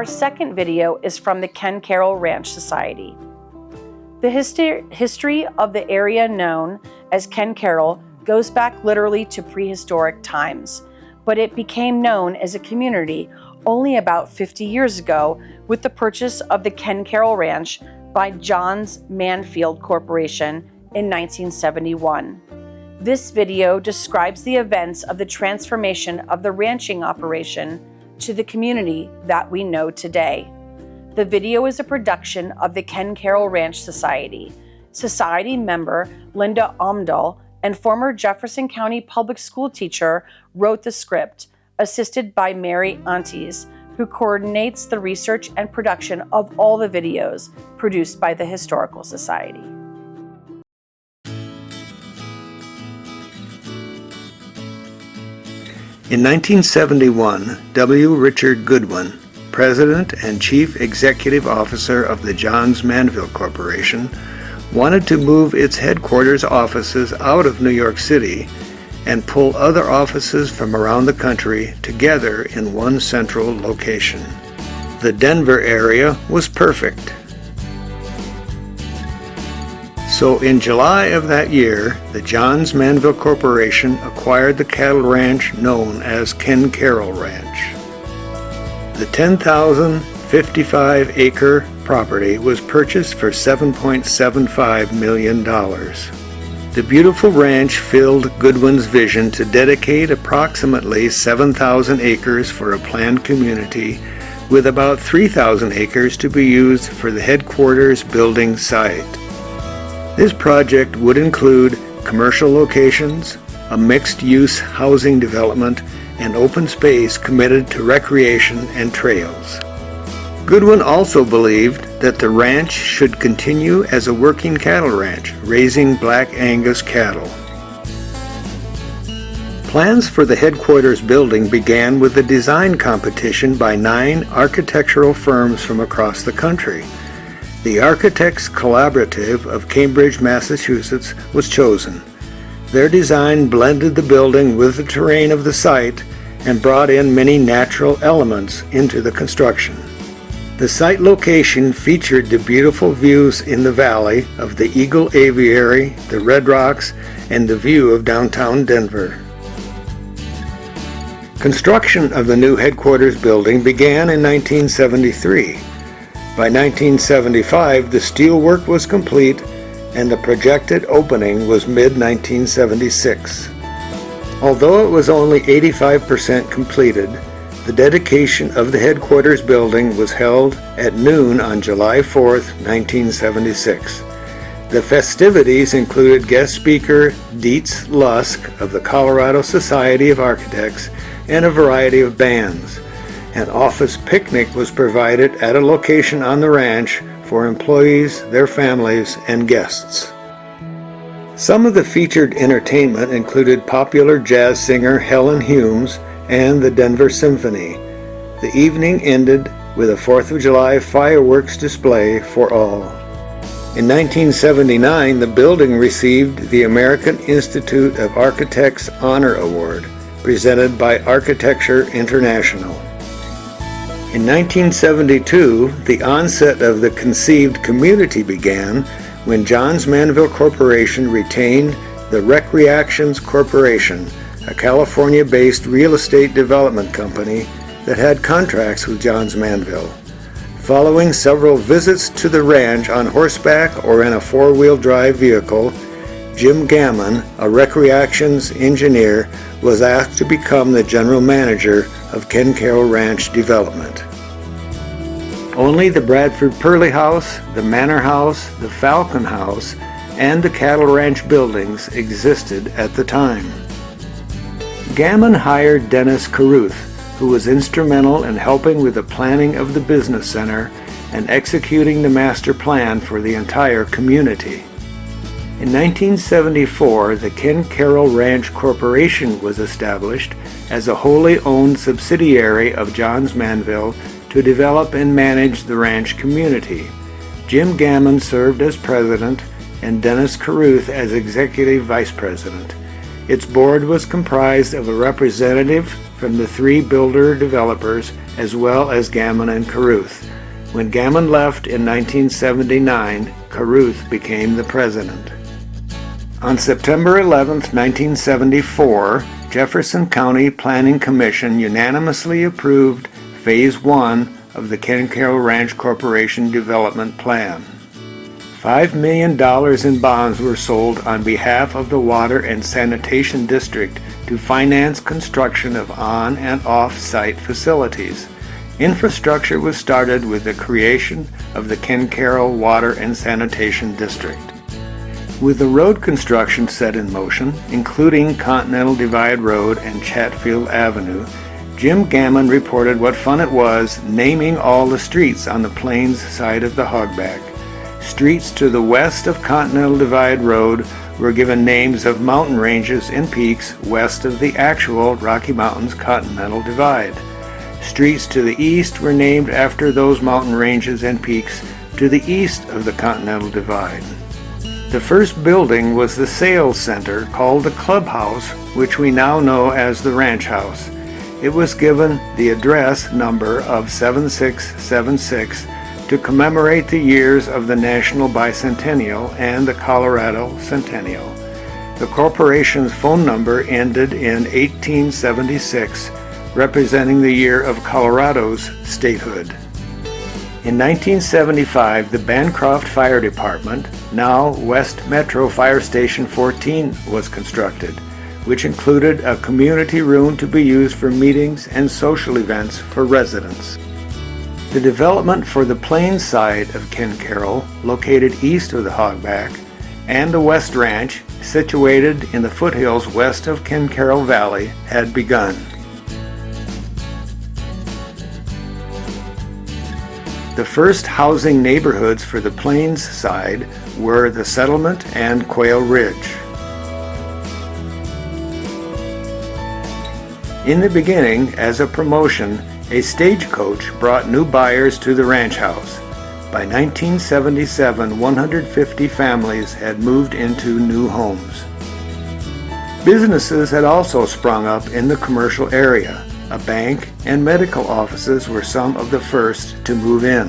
Our second video is from the Ken-Caryl Ranch Society. The history of the area known as Ken-Caryl goes back literally to prehistoric times, but it became known as a community only about 50 years ago with the purchase of the Ken-Caryl Ranch by Johns Manville Corporation in 1971. This video describes the events of the transformation of the ranching operation to the community that we know today. The video is a production of the Ken-Caryl Ranch Society. Society member Linda Omdahl and former Jefferson County public school teacher wrote the script, assisted by Mary Antes, who coordinates the research and production of all the videos produced by the Historical Society. In 1971, W. Richard Goodwin, President and Chief Executive Officer of the Johns Manville Corporation, wanted to move its headquarters offices out of New York City and pull other offices from around the country together in one central location. The Denver area was perfect. So in July of that year, the Johns Manville Corporation acquired the cattle ranch known as Ken-Caryl Ranch. The 10,055-acre property was purchased for $7.75 million. The beautiful ranch filled Goodwin's vision to dedicate approximately 7,000 acres for a planned community, with about 3,000 acres to be used for the headquarters building site. This project would include commercial locations, a mixed-use housing development, and open space committed to recreation and trails. Goodwin also believed that the ranch should continue as a working cattle ranch, raising Black Angus cattle. Plans for the headquarters building began with a design competition by 9 architectural firms from across the country. The Architects Collaborative of Cambridge, Massachusetts was chosen. Their design blended the building with the terrain of the site and brought in many natural elements into the construction. The site location featured the beautiful views in the valley of the Eagle Aviary, the Red Rocks, and the view of downtown Denver. Construction of the new headquarters building began in 1973. By 1975, the steelwork was complete and the projected opening was mid-1976. Although it was only 85% completed, the dedication of the headquarters building was held at noon on July 4, 1976. The festivities included guest speaker Dietz Lusk of the Colorado Society of Architects and a variety of bands. An office picnic was provided at a location on the ranch for employees, their families, and guests. Some of the featured entertainment included popular jazz singer Helen Humes and the Denver Symphony. The evening ended with a 4th of July fireworks display for all. In 1979, the building received the American Institute of Architects Honor Award, presented by Architecture International. In 1972, the onset of the conceived community began when Johns Manville Corporation retained the Recreations Corporation, a California-based real estate development company that had contracts with Johns Manville. Following several visits to the ranch on horseback or in a four-wheel drive vehicle, Jim Gammon, a recreations engineer, was asked to become the general manager of Ken-Caryl Ranch Development. Only the Bradford Purley House, the Manor House, the Falcon House, and the Cattle Ranch buildings existed at the time. Gammon hired Dennis Caruth, who was instrumental in helping with the planning of the business center and executing the master plan for the entire community. In 1974, the Ken-Caryl Ranch Corporation was established as a wholly owned subsidiary of Johns Manville to develop and manage the ranch community. Jim Gammon served as president and Dennis Caruth as executive vice president. Its board was comprised of a representative from the 3 builder developers as well as Gammon and Caruth. When Gammon left in 1979, Caruth became the president. On September 11, 1974, Jefferson County Planning Commission unanimously approved Phase 1 of the Ken-Caryl Ranch Corporation Development Plan. $5 million in bonds were sold on behalf of the Water and Sanitation District to finance construction of on- and off-site facilities. Infrastructure was started with the creation of the Ken-Caryl Water and Sanitation District. With the road construction set in motion, including Continental Divide Road and Chatfield Avenue, Jim Gammon reported what fun it was naming all the streets on the Plains side of the Hogback. Streets to the west of Continental Divide Road were given names of mountain ranges and peaks west of the actual Rocky Mountains Continental Divide. Streets to the east were named after those mountain ranges and peaks to the east of the Continental Divide. The first building was the sales center called the Clubhouse, which we now know as the Ranch House. It was given the address number of 7676 to commemorate the years of the National Bicentennial and the Colorado Centennial. The corporation's phone number ended in 1876, representing the year of Colorado's statehood. In 1975, the Bancroft Fire Department, now West Metro Fire Station 14, was constructed, which included a community room to be used for meetings and social events for residents. The development for the Plains side of Ken-Caryl, located east of the Hogback, and the West Ranch, situated in the foothills west of Ken-Caryl Valley, had begun. The first housing neighborhoods for the Plains side were the Settlement and Quail Ridge. In the beginning, as a promotion, a stagecoach brought new buyers to the ranch house. By 1977, 150 families had moved into new homes. Businesses had also sprung up in the commercial area. A bank and medical offices were some of the first to move in.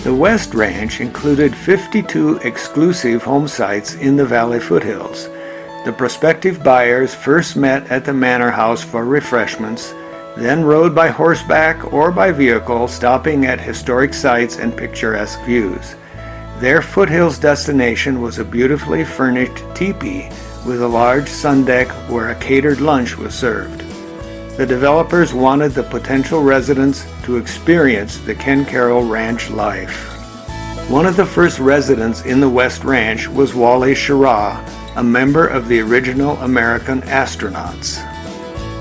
The West Ranch included 52 exclusive home sites in the valley foothills. The prospective buyers first met at the manor house for refreshments, then rode by horseback or by vehicle, stopping at historic sites and picturesque views. Their foothills destination was a beautifully furnished teepee with a large sun deck where a catered lunch was served. The developers wanted the potential residents to experience the Ken-Caryl Ranch life. One of the first residents in the West Ranch was Wally Schirra, a member of the original American astronauts.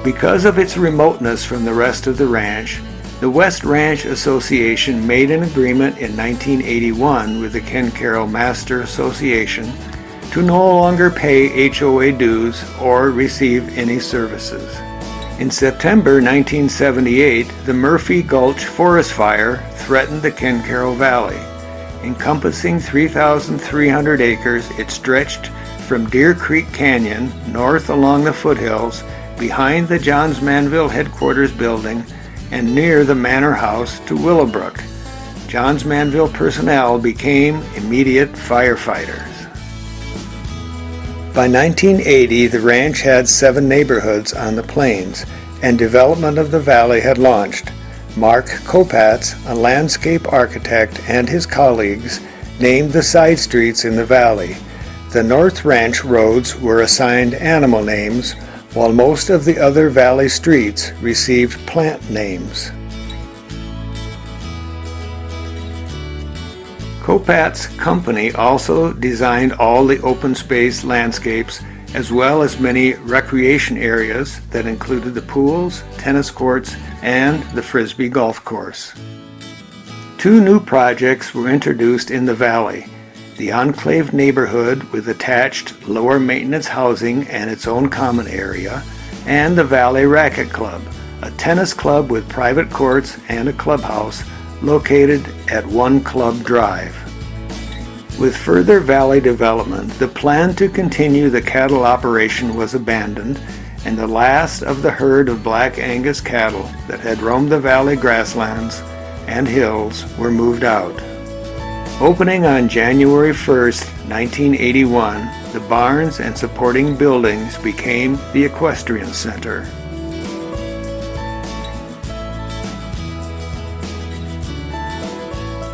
Because of its remoteness from the rest of the ranch, the West Ranch Association made an agreement in 1981 with the Ken-Caryl Master Association to no longer pay HOA dues or receive any services. In September 1978, the Murphy Gulch Forest Fire threatened the Ken-Caryl Valley. Encompassing 3,300 acres, it stretched from Deer Creek Canyon north along the foothills, behind the Johns Manville headquarters building, and near the manor house to Willowbrook. Johns Manville personnel became immediate firefighters. By 1980, the ranch had 7 neighborhoods on the Plains, and development of the valley had launched. Mark Kopatz, a landscape architect, and his colleagues named the side streets in the valley. The North Ranch roads were assigned animal names, while most of the other valley streets received plant names. Kopat's company also designed all the open space landscapes, as well as many recreation areas that included the pools, tennis courts, and the Frisbee golf course. 2 new projects were introduced in the valley: the Enclave neighborhood with attached lower maintenance housing and its own common area, and the Valley Racquet Club, a tennis club with private courts and a clubhouse located at One Club Drive. With further valley development, the plan to continue the cattle operation was abandoned, and the last of the herd of Black Angus cattle that had roamed the valley grasslands and hills were moved out. Opening on January 1st, 1981, the barns and supporting buildings became the Equestrian Center.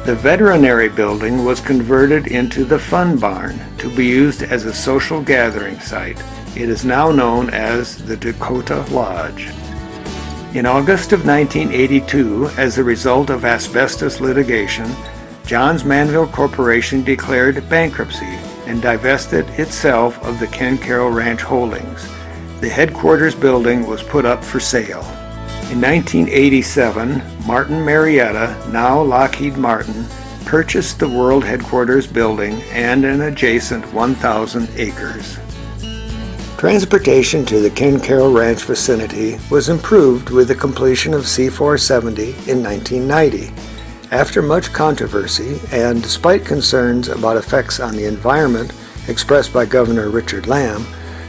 The veterinary building was converted into the Fun Barn to be used as a social gathering site. It is now known as the Dakota Lodge. In August of 1982, as a result of asbestos litigation, Johns Manville Corporation declared bankruptcy and divested itself of the Ken-Caryl Ranch holdings. The headquarters building was put up for sale. In 1987, Martin Marietta, now Lockheed Martin, purchased the world headquarters building and an adjacent 1,000 acres. Transportation to the Ken-Caryl Ranch vicinity was improved with the completion of C-470 in 1990. After much controversy and despite concerns about effects on the environment expressed by Governor Richard Lamb,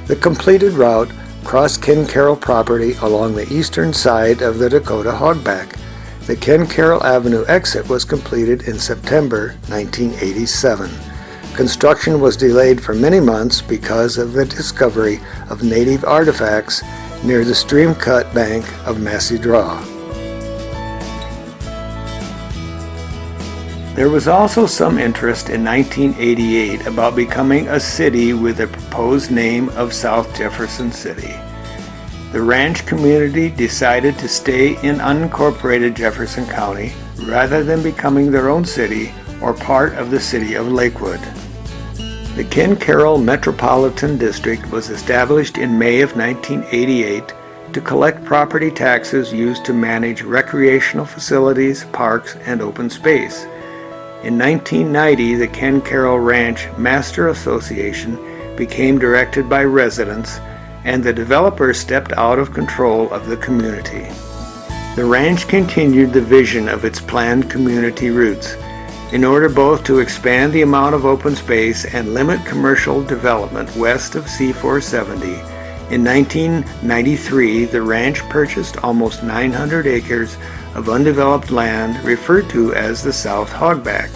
the completed route crossed Ken-Caryl property along the eastern side of the Dakota Hogback. The Ken-Caryl Avenue exit was completed in September 1987. Construction was delayed for many months because of the discovery of native artifacts near the stream cut bank of Massey Draw. There was also some interest in 1988 about becoming a city with a proposed name of South Jefferson City. The ranch community decided to stay in unincorporated Jefferson County rather than becoming their own city or part of the city of Lakewood. The Ken-Caryl Metropolitan District was established in May of 1988 to collect property taxes used to manage recreational facilities, parks, and open space. In 1990, the Ken-Caryl Ranch Master Association became directed by residents, and the developer stepped out of control of the community. The ranch continued the vision of its planned community roots, in order both to expand the amount of open space and limit commercial development west of C-470. In 1993, the ranch purchased almost 900 acres of undeveloped land referred to as the South Hogback.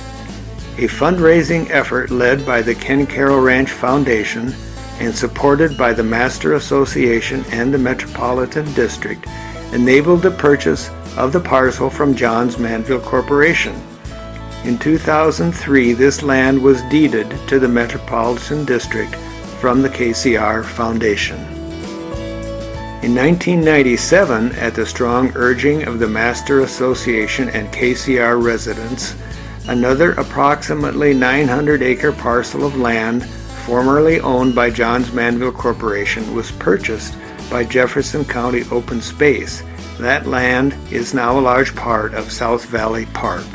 A fundraising effort led by the Ken-Caryl Ranch Foundation and supported by the Master Association and the Metropolitan District enabled the purchase of the parcel from Johns Manville Corporation. In 2003, this land was deeded to the Metropolitan District from the KCR Foundation. In 1997, at the strong urging of the Master Association and KCR residents, another approximately 900-acre parcel of land formerly owned by Johns Manville Corporation was purchased by Jefferson County Open Space. That land is now a large part of South Valley Park.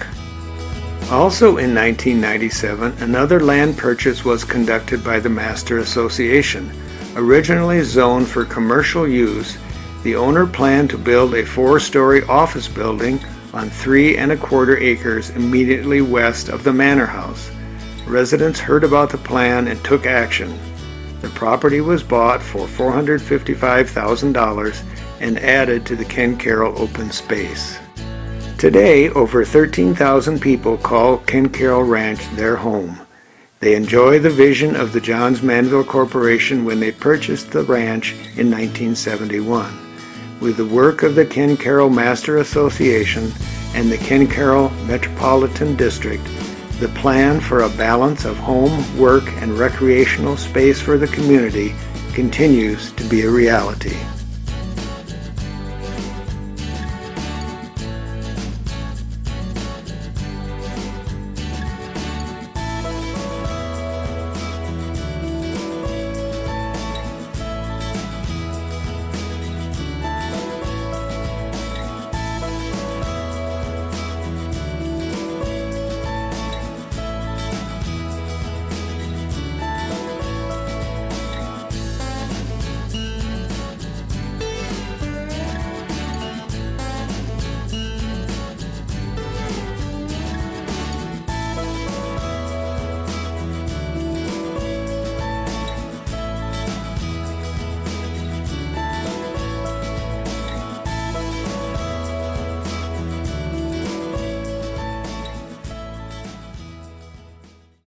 Also in 1997, another land purchase was conducted by the Master Association. Originally zoned for commercial use, the owner planned to build a 4-story office building on 3¼ acres immediately west of the manor house. Residents heard about the plan and took action. The property was bought for $455,000 and added to the Ken-Caryl open space. Today, over 13,000 people call Ken-Caryl Ranch their home. They enjoy the vision of the Johns Manville Corporation when they purchased the ranch in 1971. With the work of the Ken-Caryl Master Association and the Ken-Caryl Metropolitan District, the plan for a balance of home, work, and recreational space for the community continues to be a reality.